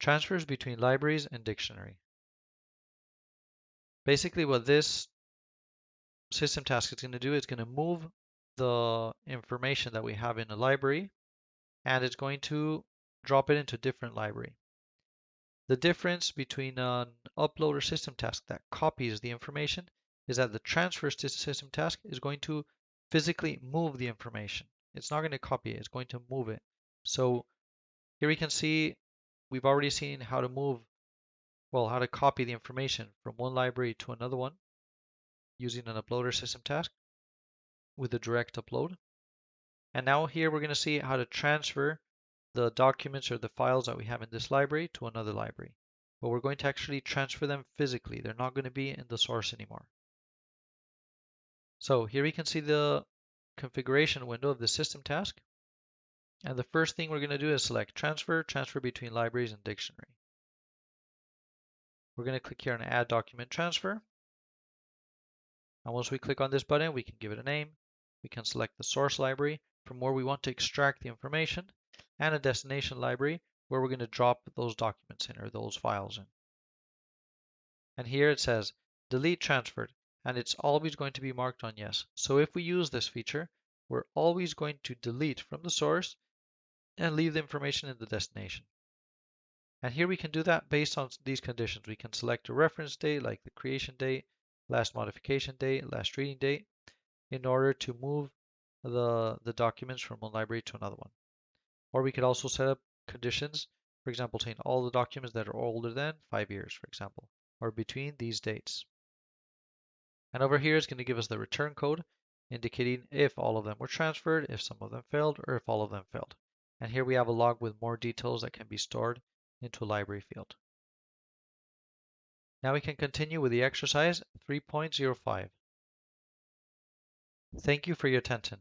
Transfers between libraries and dictionary. Basically what this system task is going to do is going to move the information that we have in a library and it's going to drop it into a different library. The difference between an upload or system task that copies the information is that the transfer system task is going to physically move the information. It's not going to copy it, it's going to move it. So here we can see we've already seen how to move, well, how to copy the information from one library to another one using an uploader system task with a direct upload. And now here we're going to see how to transfer the documents or the files that we have in this library to another library. But we're going to actually transfer them physically. They're not going to be in the source anymore. So here we can see the configuration window of the system task. And the first thing we're going to do is select transfer between libraries and dictionary. We're going to click here on add document transfer. And once we click on this button, we can give it a name. We can select the source library from where we want to extract the information and a destination library where we're going to drop those documents in or those files in. And here it says delete transferred and it's always going to be marked on yes. So if we use this feature, we're always going to delete from the source and leave the information in the destination. And here we can do that based on these conditions. We can select a reference date like the creation date, last modification date, last reading date in order to move the documents from one library to another one. Or we could also set up conditions, for example, saying all the documents that are older than 5 years, for example, or between these dates. And over here is going to give us the return code indicating if all of them were transferred, if some of them failed, or if all of them failed. And here we have a log with more details that can be stored into a library field. Now we can continue with the exercise 3.05. Thank you for your attention.